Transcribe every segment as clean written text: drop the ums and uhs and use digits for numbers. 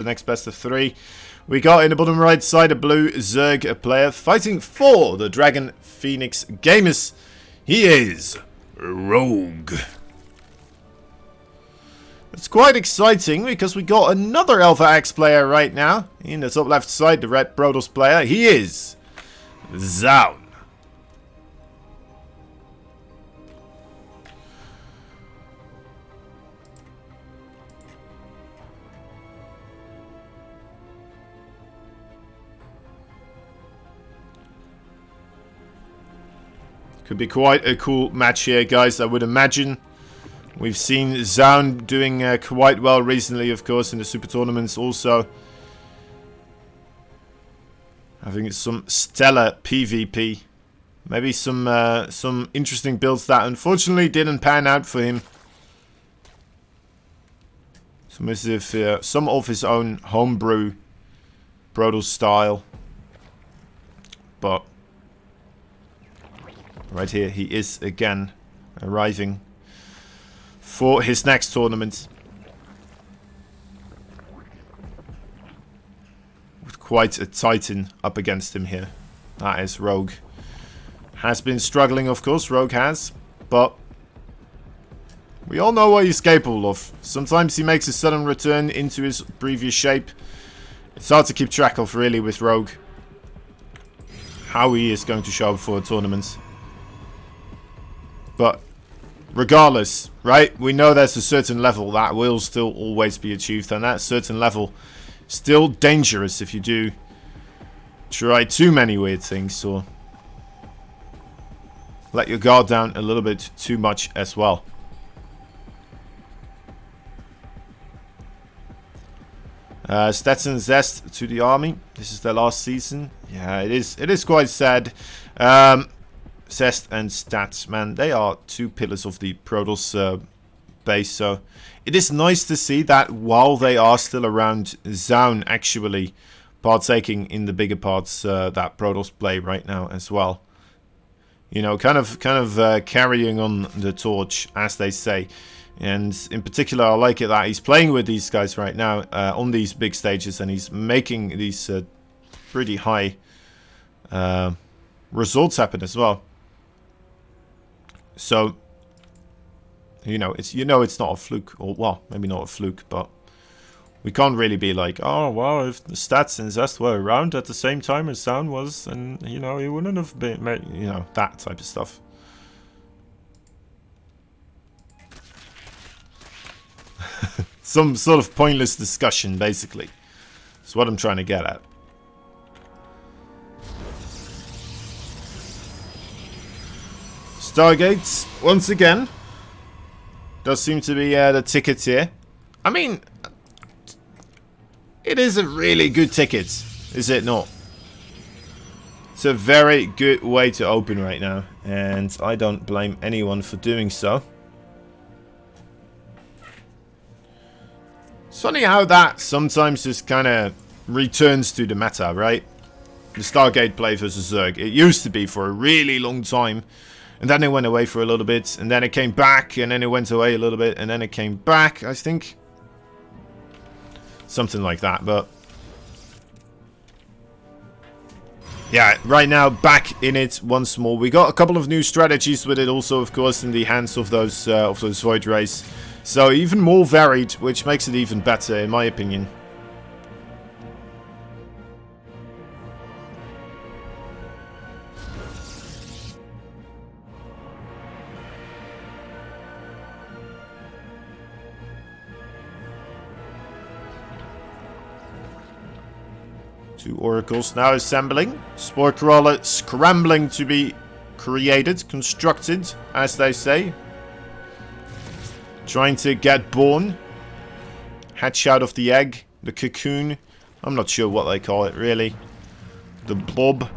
the next best of 3. We got in the bottom right side a blue Zerg player fighting for the Dragon Phoenix Gamers. He is Rogue. It's quite exciting because we got another Alpha X player right now. In the top left side, the red Protoss player. He is ZOUN. Could be quite a cool match here, guys, I would imagine. We've seen ZOUN doing quite well recently, of course, in the Super Tournaments also. Having some stellar PvP. Maybe some interesting builds that unfortunately didn't pan out for him. Some of his own homebrew Protoss style. But right here, he is again arriving for his next tournament. With quite a titan up against him here. That is Rogue. Has been struggling, of course, Rogue has. But we all know what he's capable of. Sometimes he makes a sudden return into his previous shape. It's hard to keep track of, really, with Rogue. How he is going to show up for a tournament. But regardless, right, we know there's a certain level that will still always be achieved, and that certain level still dangerous if you do try too many weird things or let your guard down a little bit too much as well. Stats and Zest to the army. This is their last season. Yeah, it is quite sad. Zest and Stats, man, they are two pillars of the Protoss base, so it is nice to see that while they are still around, ZOUN actually partaking in the bigger parts that Protoss play right now as well. You know, kind of carrying on the torch, as they say. And in particular, I like it that he's playing with these guys right now on these big stages, and he's making these pretty high results happen as well. So, it's not a fluke, or well, maybe not a fluke, but we can't really be like, oh well, if the Stats and Zest were around at the same time as ZOUN was, and he wouldn't have been, that type of stuff. Some sort of pointless discussion, basically. That's what I'm trying to get at. Stargates, once again, does seem to be the ticket here. I mean, it is a really good ticket, is it not? It's a very good way to open right now, and I don't blame anyone for doing so. It's funny how that sometimes just kind of returns to the meta, right? The Stargate play versus Zerg. It used to be for a really long time. And then it went away for a little bit, and then it came back, and then it went away a little bit, and then it came back, I think. Something like that, but yeah, right now, back in it once more. We got a couple of new strategies with it also, of course, in the hands of those Void Rays. So even more varied, which makes it even better, in my opinion. Two oracles now assembling. Spore crawler scrambling to be created, constructed, as they say. Trying to get born. Hatch out of the egg. The cocoon. I'm not sure what they call it, really. The blob.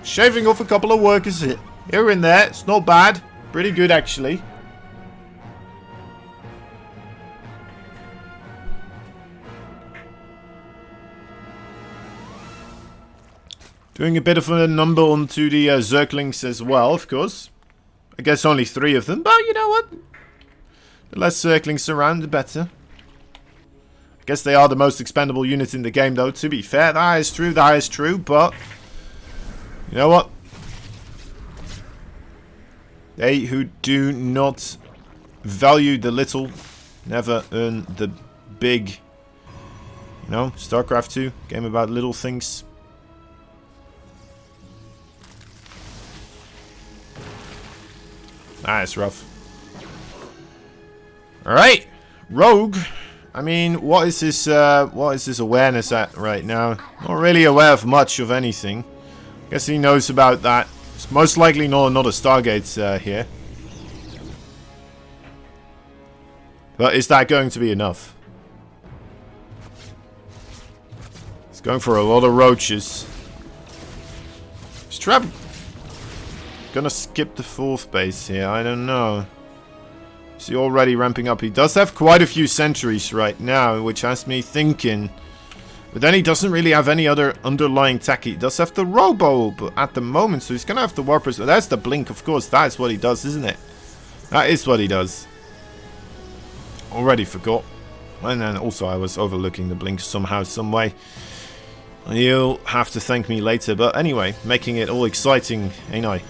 Shaving off a couple of workers here and there. It's not bad. Pretty good, actually. Doing a bit of a number onto the Zerglings as well, of course. I guess only 3 of them, but you know what? The less Zerglings around, the better. I guess they are the most expendable unit in the game, though, to be fair. That is true, but... You know what? They who do not value the little never earn the big. You know, StarCraft 2, game about little things. That's rough. Alright, Rogue. I mean, what is his awareness at right now? Not really aware of much of anything. Guess he knows about that. It's most likely not another Stargate here. But is that going to be enough? He's going for a lot of roaches. Is Trap gonna skip the 4th base here? I don't know. Is he already ramping up? He does have quite a few sentries right now, which has me thinking. But then he doesn't really have any other underlying tech. He does have the Robo at the moment, so he's going to have the Warpers. That's the Blink, of course. That is what he does, isn't it? That is what he does. Already forgot. And then also I was overlooking the Blink somehow, some way. You'll have to thank me later. But anyway, making it all exciting, ain't I?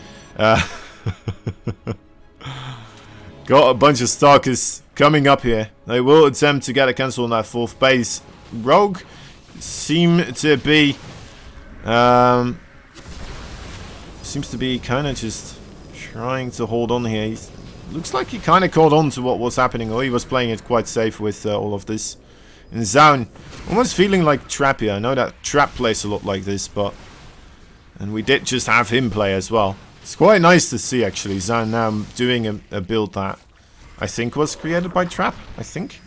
Got a bunch of Stalkers coming up here. They will attempt to get a cancel on that 4th base. Rogue seem to be seems to be kind of just trying to hold on here. He looks like he kind of caught on to what was happening, or he was playing it quite safe with all of this. And ZOUN, almost feeling like Trap here. I know that Trap plays a lot like this, but and we did just have him play as well. It's quite nice to see actually ZOUN now doing a build that I think was created by Trap, I think,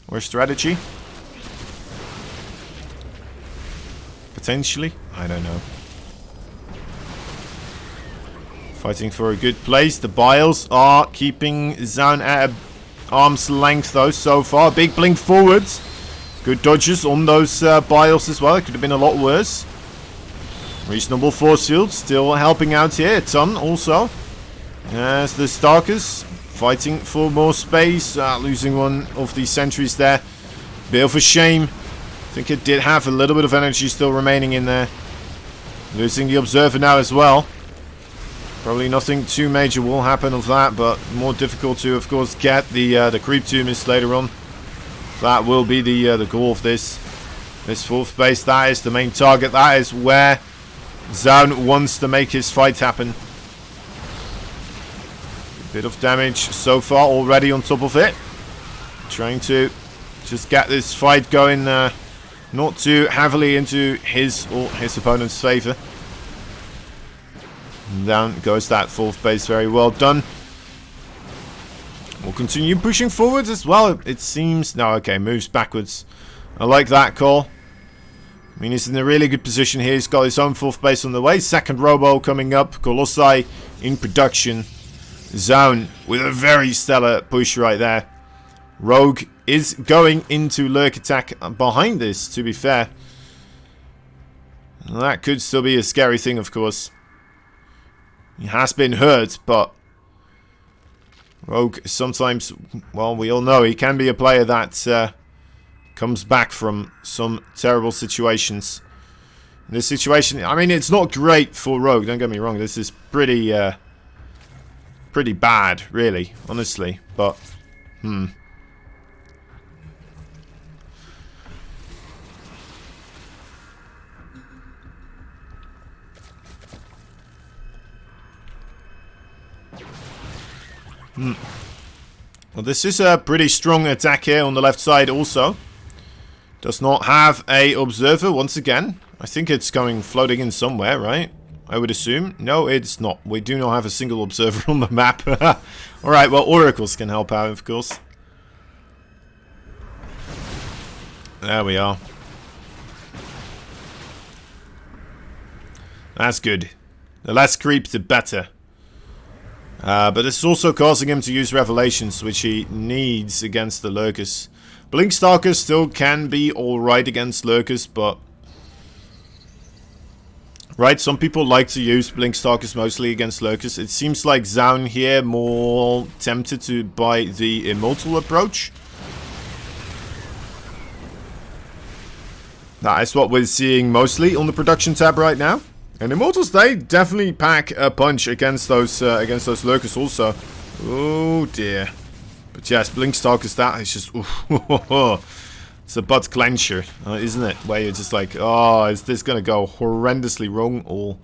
or strategy. Potentially, I don't know. Fighting for a good place. The Biles are keeping ZOUN at arm's length though so far. Big blink forwards. Good dodges on those Biles as well. It could have been a lot worse. Reasonable force field still helping out here. A ton also. As the Starkers fighting for more space. Losing one of the sentries there. Bit of a shame. I think it did have a little bit of energy still remaining in there. Losing the Observer now as well. Probably nothing too major will happen of that, but more difficult to, of course, get the creep tumors later on. That will be the goal of this 4th base. That is the main target. That is where ZOUN wants to make his fight happen. A bit of damage so far already on top of it. Trying to just get this fight going not too heavily into his or his opponent's favor. And down goes that 4th base. Very well done. We'll continue pushing forwards as well, it seems. No, okay, moves backwards. I like that call. I mean, he's in a really good position here. He's got his own 4th base on the way. 2nd Robo coming up. Colossi in production. ZOUN with a very stellar push right there. Rogue is going into lurk attack behind this, to be fair. And that could still be a scary thing, of course. He has been hurt, but Rogue sometimes, well, we all know he can be a player that comes back from some terrible situations. This situation, I mean, it's not great for Rogue, don't get me wrong. This is pretty bad, really, honestly. But, Well, this is a pretty strong attack here on the left side also. Does not have a observer once again. I think it's going floating in somewhere, right? I would assume. No, it's not. We do not have a single observer on the map. Alright, well, oracles can help out, of course. There we are. That's good. The less creep, the better. But this is also causing him to use Revelations, which he needs against the Lurkers. Blink Stalkers still can be alright against Lurkers, but Right, some people like to use Blinkstalkers mostly against Lurkers. It seems like ZOUN here more tempted to buy the Immortal approach. That is what we're seeing mostly on the production tab right now. And Immortals, they definitely pack a punch against those Lurkers also. Oh dear. But yes, Blinkstalkers, that is just... it's a butt clencher, isn't it? Where you're just like, oh, is this going to go horrendously wrong, or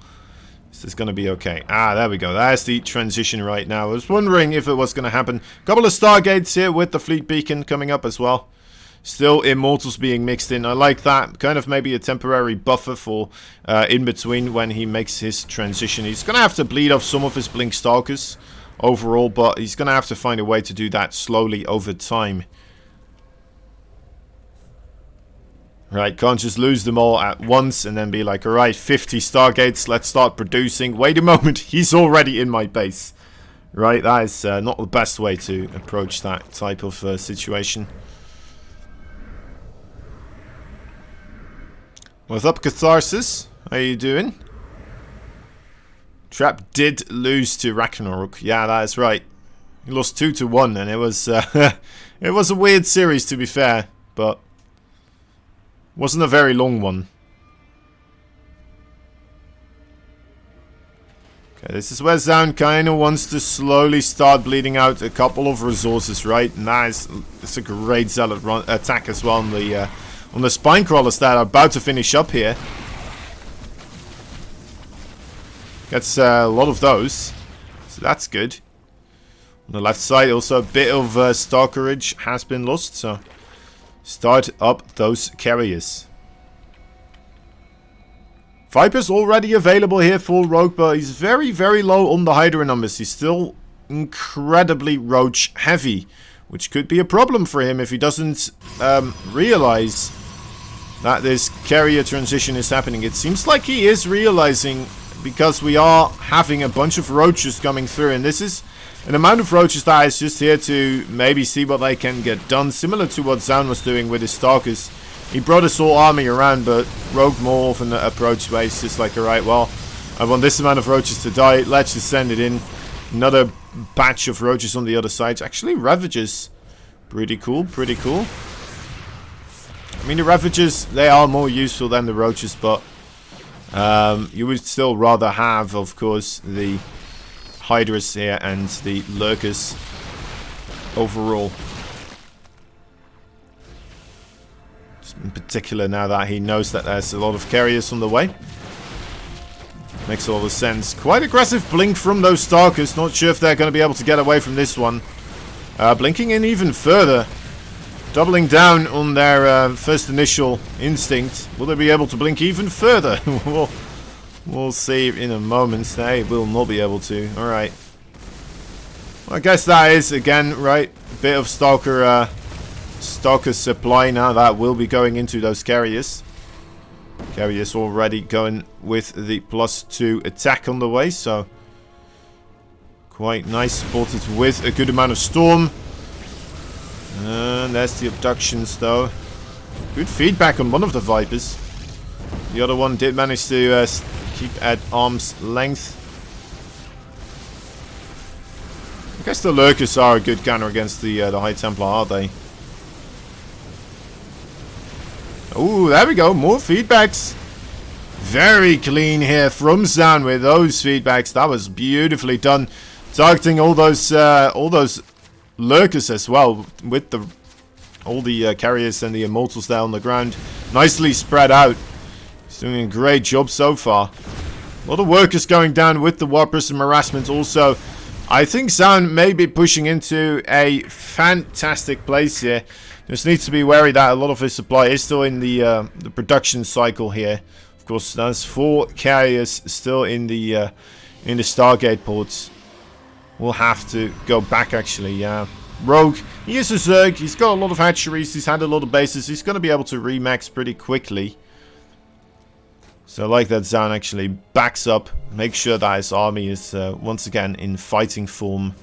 is this going to be okay? Ah, there we go. That's the transition right now. I was wondering if it was going to happen. Couple of Stargates here with the Fleet Beacon coming up as well. Still Immortals being mixed in. I like that. Kind of maybe a temporary buffer for in between when he makes his transition. He's going to have to bleed off some of his Blinkstalkers overall, but he's going to have to find a way to do that slowly over time. Right, can't just lose them all at once and then be like, alright, 50 Stargates, let's start producing. Wait a moment, he's already in my base. Right, that is not the best way to approach that type of situation. What's up, Catharsis? How you doing? Trap did lose to Ragnarok. Yeah, that is right. He lost 2-1, and it was it was a weird series, to be fair, but wasn't a very long one. Okay, this is where ZOUN kind of wants to slowly start bleeding out a couple of resources, right? And that is, it's a great Zealot run, attack as well on the Spine Crawlers that are about to finish up here. Gets a lot of those, so that's good. On the left side, also a bit of Stalkerage has been lost, so start up those carriers. Viper's already available here for Rogue, but he's very, very low on the Hydra numbers. He's still incredibly Roach heavy, which could be a problem for him if he doesn't realize that this carrier transition is happening. It seems like he is realizing, because we are having a bunch of Roaches coming through, and this is an amount of Roaches that is just here to maybe see what they can get done, similar to what ZOUN was doing with his Stalkers. He brought his whole army around, but Rogue more of an approach base, just like, alright, well, I want this amount of Roaches to die, let's just send it in. Another batch of Roaches on the other side. Actually, Ravages, pretty cool, pretty cool. I mean, the Ravages, they are more useful than the Roaches, but you would still rather have, of course, the Hydras here and the Lurkers overall. In particular, now that he knows that there's a lot of carriers on the way. Makes a lot of sense. Quite aggressive blink from those Stalkers. Not sure if they're going to be able to get away from this one. Blinking in even further. Doubling down on their first initial instinct. Will they be able to blink even further? We'll see in a moment. They will not be able to. Alright. Well, I guess that is, again, right, a bit of Stalker supply now. That will be going into those carriers. Carriers already going with the +2 attack on the way, so quite nice, supported with a good amount of Storm. And there's the abductions, though. Good feedback on one of the Vipers. The other one did manage to keep at arm's length. I guess the Lurkers are a good counter against the High Templar, are they? Oh, there we go. More feedbacks. Very clean here from ZOUN with those feedbacks. That was beautifully done. Targeting all those Lurkers as well, with all the carriers and the Immortals there on the ground. Nicely spread out. He's doing a great job so far. A lot of workers going down with the Warpers and Harassment also. I think ZOUN may be pushing into a fantastic place here. Just needs to be wary that a lot of his supply is still in the production cycle here. Of course, there's 4 carriers still in the Stargate ports. We'll have to go back, actually. Yeah, Rogue, he is a Zerg. He's got a lot of hatcheries. He's had a lot of bases. He's going to be able to remax pretty quickly. So I like that ZOUN actually backs up. Make sure that his army is once again in fighting form.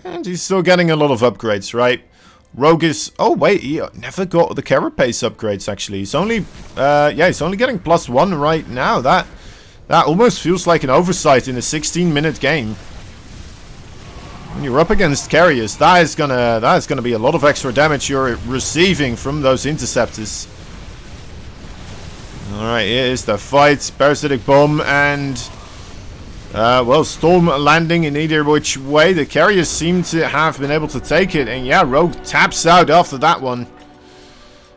And he's still getting a lot of upgrades, right? Rogue is... Oh, wait, he never got the carapace upgrades, actually. He's only... yeah, he's only getting +1 right now. That almost feels like an oversight in a 16-minute game. When you're up against carriers, that is gonna be a lot of extra damage you're receiving from those interceptors. Alright, here is the fight. Parasitic Bomb and... well, Storm landing in either which way. The carriers seem to have been able to take it. And yeah, Rogue taps out after that one.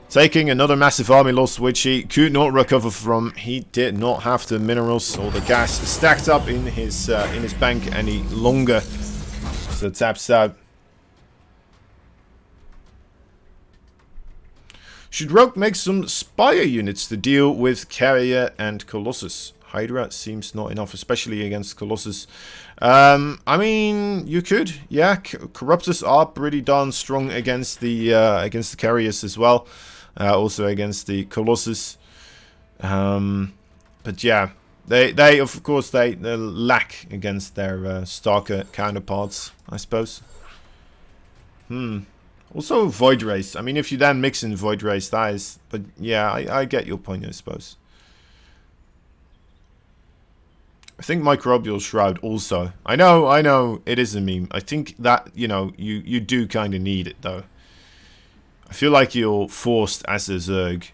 Taking another massive army loss, which he could not recover from. He did not have the minerals or the gas stacked up in his bank any longer. So taps out. Should Rogue make some Spire units to deal with Carrier and Colossus? Hydra seems not enough, especially against Colossus. I mean, you could, yeah. Corruptors are pretty darn strong against the carriers as well. Also against the Colossus. But yeah, they of course they lack against their Starker counterparts, I suppose. Also Void Race. I mean, if you then mix in Void Race, that is. But yeah, I get your point, I suppose. I think Microbial Shroud also. I know, it is a meme. I think that, you know, you do kind of need it, though. I feel like you're forced as a Zerg.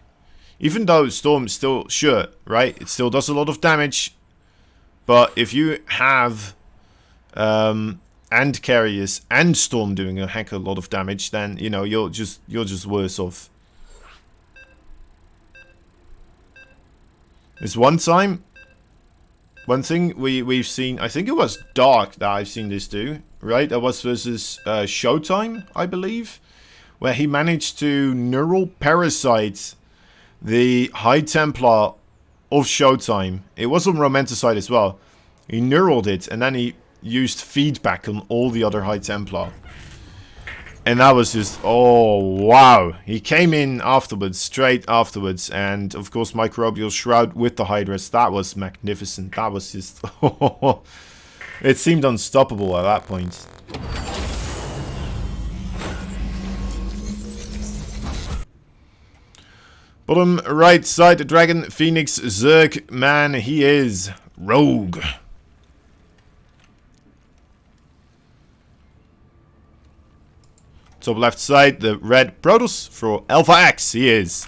Even though Storm still, sure, right? It still does a lot of damage. But if you have and Carriers and Storm doing a heck of a lot of damage, then, you know, you're just worse off. There's one thing we've seen, I think it was Dark that I've seen this do, right? That was versus Showtime, I believe, where he managed to neural parasite the High Templar of Showtime. It was on Romanticide as well. He neuraled it, and then he used feedback on all the other High Templar. And that was just, oh, wow. He came in afterwards, straight afterwards. And, of course, Microbial Shroud with the Hydras. That was magnificent. That was just... it seemed unstoppable at that point. Bottom right side, the Dragon Phoenix Zerg. Man, he is Rogue. Top left side, the red Protoss for Alpha X. He is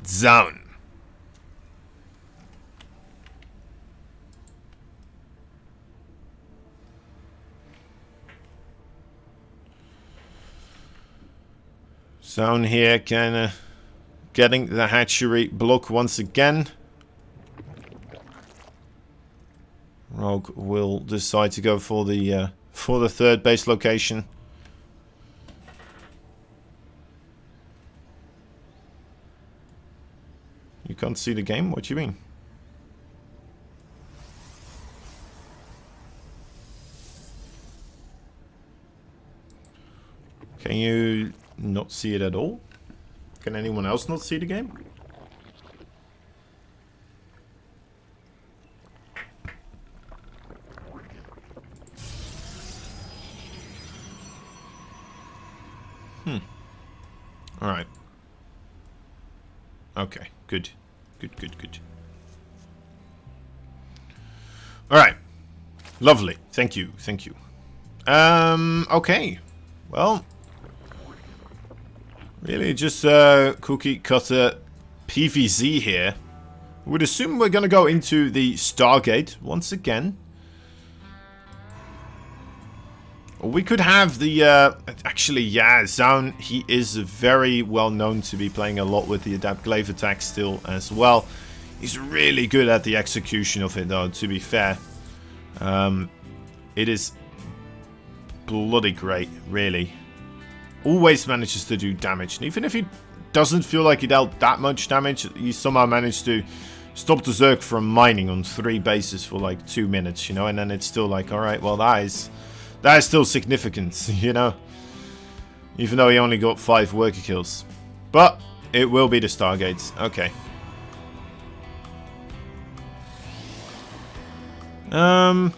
ZOUN. ZOUN here, kinda getting the hatchery block once again. Rogue will decide to go for the third base location. You can't see the game? What do you mean? Can you not see it at all? Can anyone else not see the game? Alright. Okay, good. Good. Alright. Lovely. Thank you. Okay. Well. Really just cookie cutter PvZ here. I would assume we're going to go into the Stargate once again. Or we could have the, actually, yeah, ZOUN, he is very well known to be playing a lot with the Adapt Glaive attack still as well. He's really good at the execution of it though, to be fair. It is bloody great, really. Always manages to do damage. And even if he doesn't feel like he dealt that much damage, he somehow managed to stop the Zerg from mining on 3 bases for like 2 minutes, you know, and then it's still like, alright, well that is still significant, you know, even though he only got 5 worker kills. But it will be the Stargates. Okay. I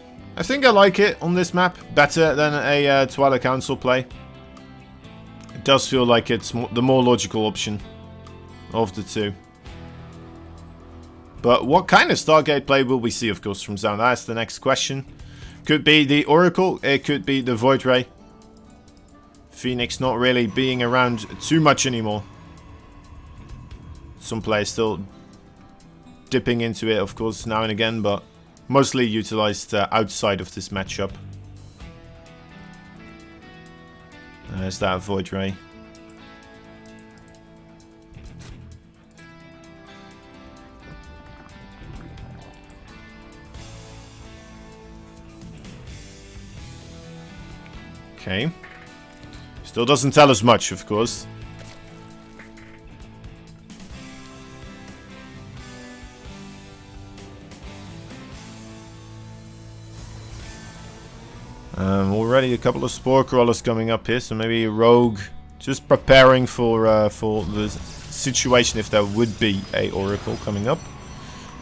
think I like it on this map better than a Twilight Council play. It does feel like it's the more logical option of the two. But what kind of Stargate play will we see, of course, from ZOUN? That's the next question. Could be the Oracle, it could be the Void Ray. Phoenix not really being around too much anymore. Some players still dipping into it, of course, now and again, but mostly utilized outside of this matchup. There's that Void Ray. Okay. Still doesn't tell us much, of course. Already a couple of Spore Crawlers coming up here, so maybe a Rogue just preparing for the situation if there would be a Oracle coming up.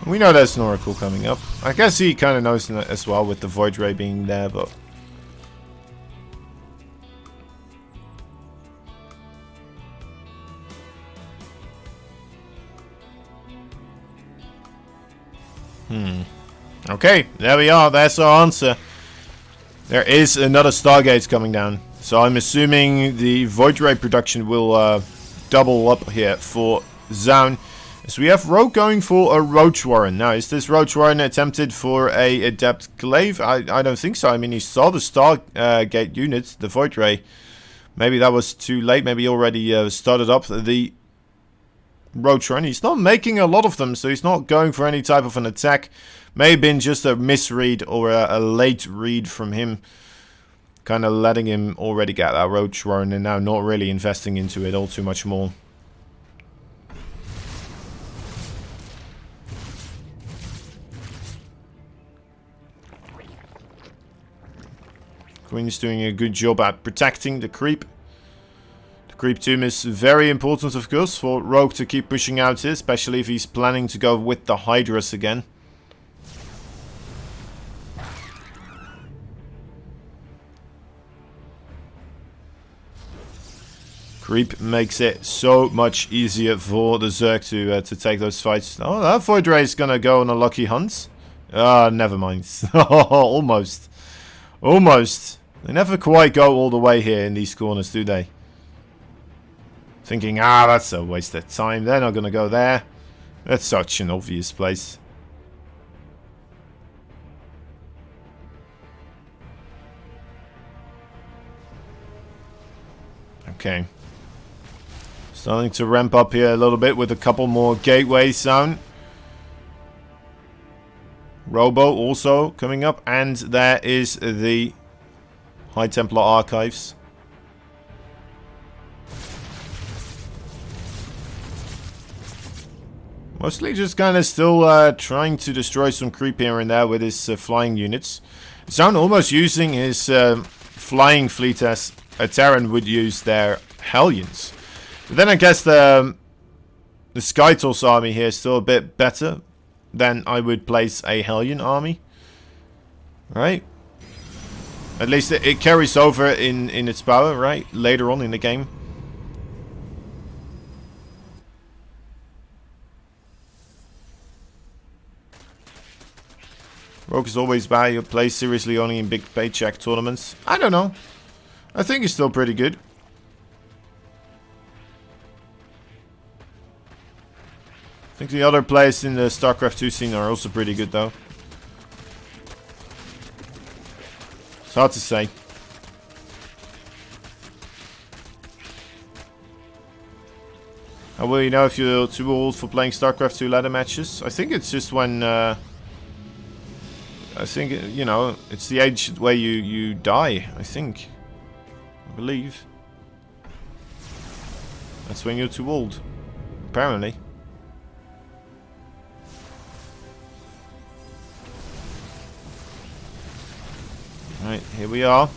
We know there's an Oracle coming up. I guess he kind of knows that as well with the Void Ray being there, but... Okay, there we are. That's our answer. There is another Stargate coming down. So I'm assuming the Void Ray production will double up here for ZOUN. So we have Rogue going for a Roach Warren. Now, is this Roach Warren attempted for a Adept Glaive? I don't think so. I mean, he saw the Stargate unit, the Void Ray. Maybe that was too late. Maybe he already started up the Roach Warren. He's not making a lot of them, so he's not going for any type of an attack. May have been just a misread or a late read from him. Kind of letting him already get that Roach Warren and now not really investing into it all too much more. Queen's doing a good job at protecting the creep. The creep tomb is very important, of course, for Rogue to keep pushing out here, especially if he's planning to go with the Hydras again. Creep makes it so much easier for the Zerg to take those fights. Oh, that Void Ray is gonna go on a lucky hunt. Never mind. Almost. Almost. They never quite go all the way here in these corners, do they? Thinking, that's a waste of time. They're not gonna go there. That's such an obvious place. Okay. Starting to ramp up here a little bit with a couple more gateways sound. Robo also coming up, and there is the High Templar Archives. Mostly just kind of still trying to destroy some creep here and there with his flying units. ZOUN almost using his flying fleet as a Terran would use their Hellions. But then I guess the Skytos army here is still a bit better than I would place a Hellion army. Right? At least it carries over in its power, right? Later on in the game. Rogue is always bad. You play seriously only in big paycheck tournaments. I don't know. I think he's still pretty good. I think the other players in the StarCraft 2 scene are also pretty good, though. It's hard to say. How will you know if you're too old for playing StarCraft 2 ladder matches? I think it's just when... I think, you know, it's the age where you die, I think. I believe. That's when you're too old. Apparently. Right, here we are.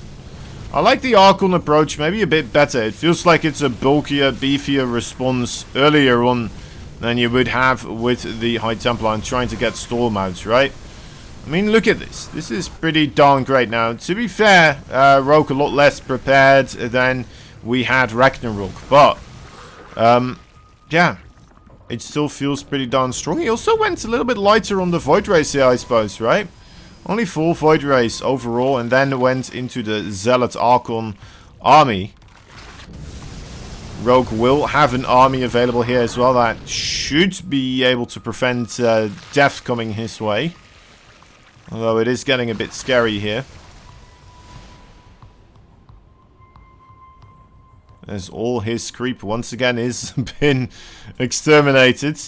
I like the Archon approach, maybe a bit better. It feels like it's a bulkier, beefier response earlier on than you would have with the High Templar and trying to get Storm out, right? I mean, look at this. This is pretty darn great now. To be fair, Rogue a lot less prepared than we had Ragnarok. But, yeah, it still feels pretty darn strong. He also went a little bit lighter on the Void Race here, I suppose, right? Only 4 Void Race overall, and then went into the Zealot Archon army. Rogue will have an army available here as well that should be able to prevent death coming his way. Although it is getting a bit scary here. As all his creep once again is been exterminated.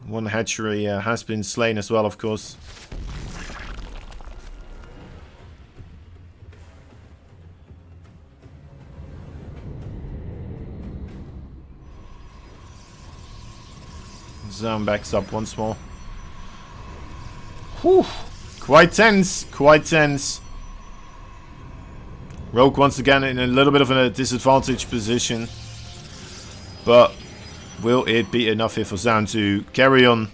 One hatchery has been slain as well, of course. ZOUN backs up once more. Whew. Quite tense. Quite tense. Rogue once again in a little bit of a disadvantaged position. But will it be enough here for ZOUN to carry on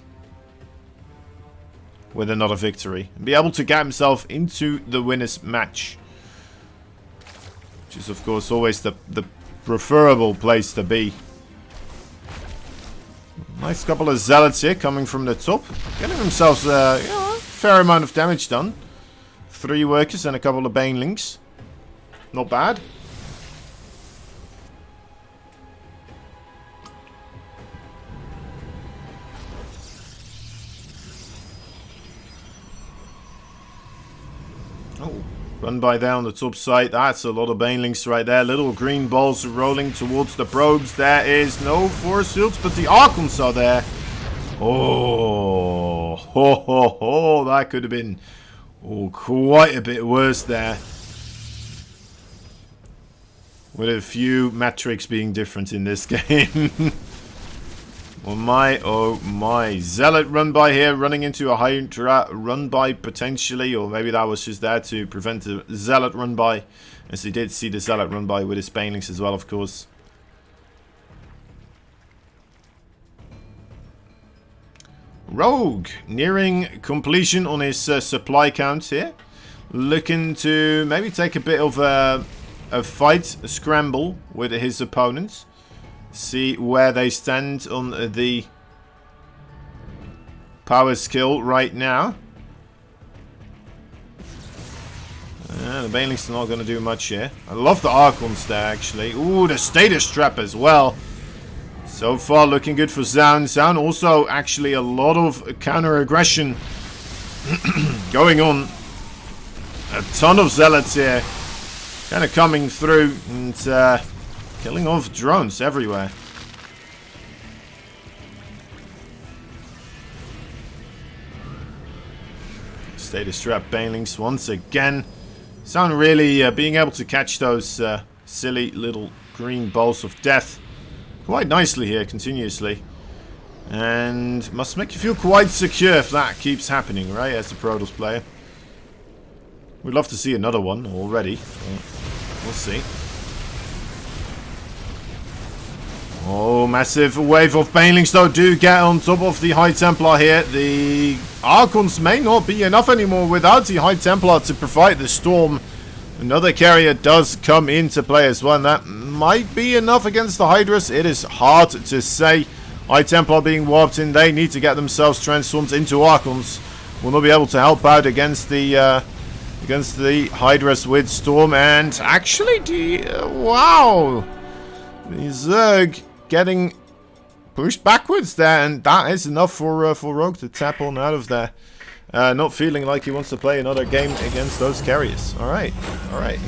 with another victory? And be able to get himself into the winner's match. Which is of course always the preferable place to be. Nice couple of zealots here coming from the top. Getting themselves a fair amount of damage done. 3 workers and a couple of banelings. Not bad. Oh, run by there on the top side. That's a lot of banelings right there. Little green balls rolling towards the probes. There is no force fields, but the Archons are there. Oh, ho, ho, ho. That could have been quite a bit worse there. With a few metrics being different in this game. Oh my. Zealot run by here, running into a Hydra run by potentially. Or maybe that was just there to prevent the Zealot run by. As he did see the Zealot run by with his banelings as well, of course. Rogue nearing completion on his supply count here. Looking to maybe take a bit of a scramble with his opponents. See where they stand on the power skill right now. The banelings are not going to do much here. I love the Archons there actually. Ooh, the status trap as well. So far looking good for ZOUN. ZOUN also actually a lot of counter aggression going on. A ton of zealots here. Kind of coming through and killing off drones everywhere. Status trap banelings once again. ZOUN really being able to catch those silly little green balls of death quite nicely here, continuously. And must make you feel quite secure if that keeps happening, right, as a Protoss player. We'd love to see another one already. We'll see. Oh, massive wave of banelings though do get on top of the High Templar here. The Archons may not be enough anymore without the High Templar to provide the storm. Another carrier does come into play as well, and that might be enough against the Hydras. It is hard to say. High Templar being warped in, they need to get themselves transformed into Archons. Will not be able to help out against the Hydras with Storm, and actually wow, the Zerg getting pushed backwards there, and that is enough for Rogue to tap on out of there. Not feeling like he wants to play another game against those carriers. Alright, alright.